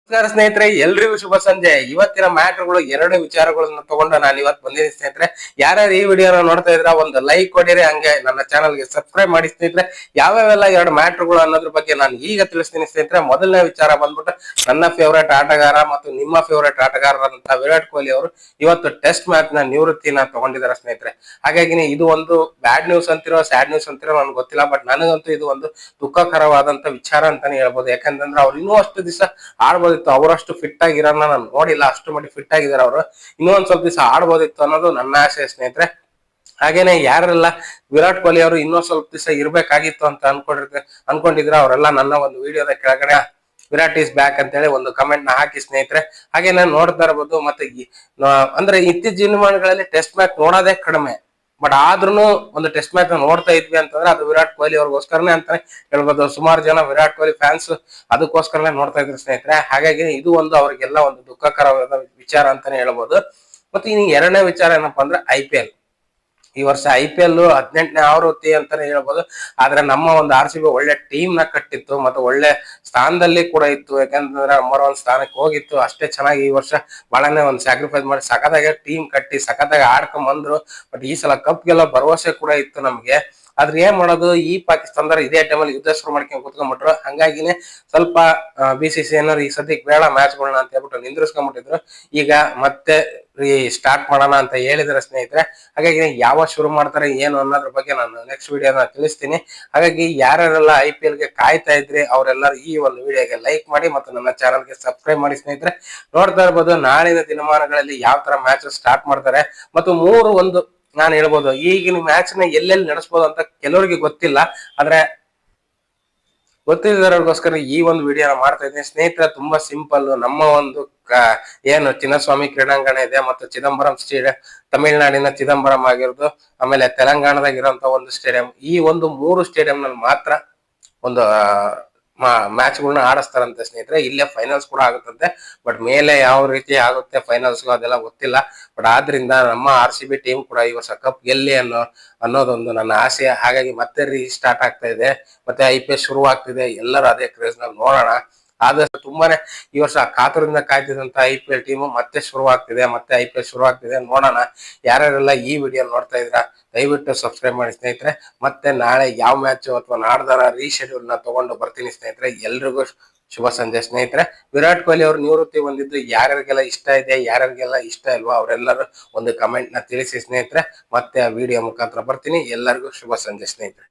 ನಮಸ್ಕಾರ ಸ್ನೇಹಿತರೆ, ಎಲ್ರಿಗೂ ಶುಭ ಸಂಜೆ. ಇವತ್ತಿನ ಮ್ಯಾಟರ್ಗಳು ಎರಡು ವಿಚಾರಗಳನ್ನ ತಗೊಂಡು ನಾನು ಇವತ್ತು ಬಂದಿದ್ದೀನಿ ಸ್ನೇಹಿತರೆ. ಯಾರ್ಯಾರು ಈ ವಿಡಿಯೋನ ನೋಡ್ತಾ ಇದ್ರ ಒಂದು ಲೈಕ್ ಕೊಡಿರಿ, ಹಂಗೆ ನನ್ನ ಚಾನಲ್ಗೆ ಸಬ್ಸ್ಕ್ರೈಬ್ ಮಾಡಿ ಸ್ನೇಹಿತರೆ. ಯಾವ್ಯಾವೆಲ್ಲ ಎರಡು ಮ್ಯಾಟರ್ಗಳು ಅನ್ನೋದ್ರ ಬಗ್ಗೆ ನಾನು ಈಗ ತಿಳಿಸ್ತೀನಿ ಸ್ನೇಹಿತರೆ. ಮೊದಲನೇ ವಿಚಾರ ಬಂದ್ಬಿಟ್ಟು ನನ್ನ ಫೇವರೇಟ್ ಆಟಗಾರ ಮತ್ತು ನಿಮ್ಮ ಫೇವರೇಟ್ ಆಟಗಾರರಾದಂತಹ ವಿರಾಟ್ ಕೊಹ್ಲಿ ಅವರು ಇವತ್ತು ಟೆಸ್ಟ್ ಮ್ಯಾಚ್ ನ ನಿವೃತ್ತಿನ ತಗೊಂಡಿದ್ದಾರೆ ಸ್ನೇಹಿತರೆ. ಹಾಗಾಗಿ ಇದು ಒಂದು ಬ್ಯಾಡ್ ನ್ಯೂಸ್ ಅಂತಿರೋ ಸ್ಯಾಡ್ ನ್ಯೂಸ್ ಅಂತಿರೋ ನನ್ಗೆ ಗೊತ್ತಿಲ್ಲ, ಬಟ್ ನನಗಂತೂ ಇದು ಒಂದು ದುಃಖಕರವಾದಂತ ವಿಚಾರ ಅಂತಾನೆ ಹೇಳ್ಬೋದು. ಯಾಕಂತಂದ್ರೆ ಅವ್ರು ಇನ್ನೂ ಅಷ್ಟು ದಿವಸ ಆಡ್ಬೋದಿತ್ತು. ಅವರಷ್ಟು ಫಿಟ್ ಆಗಿರೋನ್ನ ನಾನು ನೋಡಿಲ್ಲ, ಅಷ್ಟು ಮಟ್ಟಿಗೆ ಫಿಟ್ ಆಗಿದ್ದಾರೆ ಅವರು. ಇನ್ನೂ ಒಂದ್ ಸ್ವಲ್ಪ ದಿವಸ ಆಡ್ಬೋದಿತ್ತು ಅನ್ನೋದು ನನ್ನ ಆಸೆ ಸ್ನೇಹಿತರೆ. ಹಾಗೇನೆ ಯಾರೆಲ್ಲ ವಿರಾಟ್ ಕೊಹ್ಲಿ ಅವರು ಇನ್ನೊಂದ್ ಸ್ವಲ್ಪ ದಿವಸ ಇರ್ಬೇಕಾಗಿತ್ತು ಅಂತ ಅನ್ಕೊಂಡಿದ್ರೆ ಅವರೆಲ್ಲ ನನ್ನ ಒಂದು ವಿಡಿಯೋದ ಕೆಳಗಡೆ ವಿರಾಟ್ ಈಸ್ ಬ್ಯಾಕ್ ಅಂತ ಹೇಳಿ ಒಂದು ಕಮೆಂಟ್ ನ ಹಾಕಿ ಸ್ನೇಹಿತರೆ. ಹಾಗೆ ನಾನು ನೋಡ್ತಾ ಇರಬಹುದು. ಮತ್ತೆ ಅಂದ್ರೆ ಇತ್ತೀಚಿನ ದಿನಮಾನಗಳಲ್ಲಿ ಟೆಸ್ಟ್ ಮ್ಯಾಚ್ ನೋಡೋದೇ ಕಡಿಮೆ, ಬಟ್ ಆದ್ರೂ ಒಂದು ಟೆಸ್ಟ್ ಮ್ಯಾಚ್ ನೋಡ್ತಾ ಇದ್ವಿ ಅಂತಂದ್ರೆ ಅದು ವಿರಾಟ್ ಕೊಹ್ಲಿ ಅವ್ರಿಗೋಸ್ಕರನೇ ಅಂತಾನೆ ಹೇಳ್ಬೋದು. ಸುಮಾರು ಜನ ವಿರಾಟ್ ಕೊಹ್ಲಿ ಫ್ಯಾನ್ಸ್ ಅದಕ್ಕೋಸ್ಕರನೇ ನೋಡ್ತಾ ಇದ್ರು ಸ್ನೇಹಿತರೆ. ಹಾಗಾಗಿ ಇದು ಒಂದು ಅವ್ರಿಗೆಲ್ಲ ಒಂದು ದುಃಖಕರವಾದ ವಿಚಾರ ಅಂತಾನೆ ಹೇಳ್ಬೋದು. ಮತ್ತೆ ಇನ್ನು ಎರಡನೇ ವಿಚಾರ ಏನಪ್ಪಾ ಅಂದ್ರೆ IPL. ಈ ವರ್ಷ IPL 18ನೇ ಆವೃತ್ತಿ ಅಂತಾನೆ ಹೇಳ್ಬೋದು. ಆದ್ರೆ ನಮ್ಮ ಒಂದು RCB ಒಳ್ಳೆ ಟೀಮ್ ನ ಕಟ್ಟಿತ್ತು, ಮತ್ತೆ ಒಳ್ಳೆ ಸ್ಥಾನದಲ್ಲಿ ಕೂಡ ಇತ್ತು. ಯಾಕಂತಂದ್ರೆ ನಂಬರ್ 1 ಸ್ಥಾನಕ್ಕೆ ಹೋಗಿತ್ತು. ಅಷ್ಟೇ ಚೆನ್ನಾಗಿ ಈ ವರ್ಷ ಬಹಳನೇ ಒಂದು ಸ್ಯಾಕ್ರಿಫೈಸ್ ಮಾಡಿ ಸಖತ್ತಾಗಿ ಟೀಮ್ ಕಟ್ಟಿ ಸಖತ್ತಾಗಿ ಆಡ್ಕೊಂಡ್ ಬಂದ್ರು. ಬಟ್ ಈ ಸಲ ಕಪ್ಗೆಲ್ಲ ಭರವಸೆ ಕೂಡ ಇತ್ತು ನಮ್ಗೆ. ಆದ್ರೆ ಏನ್ ಮಾಡೋದು, ಈ ಪಾಕಿಸ್ತಾನದವ್ರು ಇದೇ ಟೈಮಲ್ಲಿ ಯುದ್ಧ ಶುರು ಮಾಡ್ಕೊಂಡು ಕುತ್ಕೊಂಡ್ಬಿಟ್ರು. ಹಂಗಾಗಿನೇ ಸ್ವಲ್ಪ BCCI ಏನಾರು ಈ ಸದ್ಯಕ್ಕೆ ಬೇಡ ಮ್ಯಾಚ್ಗಳನ್ನ ಅಂತ ಹೇಳ್ಬಿಟ್ಟು ನಿಂದ್ರಿಸ್ಕೊಂಡ್ಬಿಟ್ಟಿದ್ರು. ಈಗ ಮತ್ತೆ ಸ್ಟಾರ್ಟ್ ಮಾಡೋಣ ಅಂತ ಹೇಳಿದಾರೆ ಸ್ನೇಹಿತರೆ. ಹಾಗಾಗಿ ಯಾವಾಗ ಶುರು ಮಾಡ್ತಾರೆ ಏನು ಅನ್ನೋದ್ರ ಬಗ್ಗೆ ನಾನು ನೆಕ್ಸ್ಟ್ ವಿಡಿಯೋನ ತಿಳಿಸ್ತೀನಿ. ಹಾಗಾಗಿ ಯಾರ್ಯಾರೆಲ್ಲ IPL ಗೆ ಕಾಯ್ತಾ ಇದ್ರಿ ಅವರೆಲ್ಲರೂ ಈ ಒಂದು ವಿಡಿಯೋಗೆ ಲೈಕ್ ಮಾಡಿ ಮತ್ತು ನನ್ನ ಚಾನಲ್ಗೆ ಸಬ್ಸ್ಕ್ರೈಬ್ ಮಾಡಿ ಸ್ನೇಹಿತರೆ. ನೋಡ್ತಾ ಇರ್ಬೋದು ನಾಳಿನ ದಿನಮಾನಗಳಲ್ಲಿ ಯಾವ ತರ ಮ್ಯಾಚ್ ಸ್ಟಾರ್ಟ್ ಮಾಡ್ತಾರೆ ಮತ್ತು ಒಂದು ನಾನು ಹೇಳ್ಬೋದು ಈಗಿನ ಮ್ಯಾಚ್ ನ ಎಲ್ಲೆಲ್ಲಿ ನಡೆಸಬಹುದು ಅಂತ ಕೆಲವರಿಗೆ ಗೊತ್ತಿಲ್ಲ. ಆದ್ರೆ ಗೊತ್ತಿದ್ದವರಿಗೋಸ್ಕರ ಈ ಒಂದು ವಿಡಿಯೋನ ಮಾಡ್ತಾ ಇದ್ದೀನಿ ಸ್ನೇಹಿತರೆ. ತುಂಬಾ ಸಿಂಪಲ್. ನಮ್ಮ ಒಂದು ಏನು ಚಿನ್ನಸ್ವಾಮಿ ಕ್ರೀಡಾಂಗಣ ಇದೆ ಮತ್ತು ಚಿದಂಬರಂ ಸ್ಟೇಡಿಯಂ, ತಮಿಳುನಾಡಿನ ಚಿದಂಬರಂ ಆಗಿರೋದು, ಆಮೇಲೆ ತೆಲಂಗಾಣದಾಗ ಇರುವಂತ ಒಂದು ಸ್ಟೇಡಿಯಂ, ಈ ಒಂದು 3 ಸ್ಟೇಡಿಯಂ ನಲ್ಲಿ ಮಾತ್ರ ಒಂದು ಮ್ಯಾಚ್ಗಳನ್ನ ಆಡಿಸ್ತಾರಂತೆ ಸ್ನೇಹಿತರೆ. ಇಲ್ಲೇ ಫೈನಲ್ಸ್ ಕೂಡ ಆಗುತ್ತಂತೆ, ಬಟ್ ಮೇಲೆ ಯಾವ ರೀತಿ ಆಗುತ್ತೆ ಫೈನಲ್ಸ್ ಅದೆಲ್ಲ ಗೊತ್ತಿಲ್ಲ. ಬಟ್ ಆದ್ರಿಂದ ನಮ್ಮ RCB ಟೀಮ್ ಕೂಡ ಈ ವರ್ಷ ಕಪ್ ಗೆಲ್ಲಿ ಅನ್ನೋದೊಂದು ನನ್ನ ಆಸೆ. ಹಾಗಾಗಿ ಮತ್ತೆ ರೀಸ್ಟಾರ್ಟ್ ಆಗ್ತಾ ಇದೆ, ಮತ್ತೆ IPL ಶುರು ಆಗ್ತಿದೆ. ಎಲ್ಲರೂ ಅದೇ ಕ್ರೇಜ್ ನಲ್ಲಿ ನೋಡೋಣ. ಆದಷ್ಟು ತುಂಬಾನೇ ಈ ವರ್ಷ ಕಾತುರದಿಂದ ಕಾಯ್ತಿದಂತ IPL ಟೀಮು ಮತ್ತೆ IPL ಶುರು ಆಗ್ತಿದೆ. ನೋಡೋಣ. ಯಾರ್ಯಾರೆಲ್ಲ ಈ ವಿಡಿಯೋ ನೋಡ್ತಾ ಇದ್ರ ದಯವಿಟ್ಟು ಸಬ್ಸ್ಕ್ರೈಬ್ ಮಾಡಿ ಸ್ನೇಹಿತರೆ. ಮತ್ತೆ ನಾಳೆ ಯಾವ ಮ್ಯಾಚ್ ಅಥವಾ ನಾಡ್ದಾರ ರೀಶೆಡ್ಯೂಲ್ ನ ತಗೊಂಡು ಬರ್ತೀನಿ ಸ್ನೇಹಿತರೆ. ಎಲ್ರಿಗೂ ಶುಭ ಸಂಜೆ ಸ್ನೇಹಿತರೆ. ವಿರಾಟ್ ಕೊಹ್ಲಿ ಅವರು ನಿವೃತ್ತಿ ಹೊಂದಿದ್ದು ಯಾರ್ಯಾರಿಗೆಲ್ಲ ಇಷ್ಟ ಇದೆ, ಯಾರ್ಯಾರಿಗೆಲ್ಲ ಇಷ್ಟ ಇಲ್ವಾ ಅವರೆಲ್ಲರೂ ಒಂದು ಕಮೆಂಟ್ ನ ತಿಳಿಸಿ ಸ್ನೇಹಿತರೆ. ಮತ್ತೆ ಆ ವಿಡಿಯೋ ಮುಖಾಂತರ ಬರ್ತೀನಿ. ಎಲ್ಲರಿಗೂ ಶುಭ ಸಂಜೆ ಸ್ನೇಹಿತರೆ.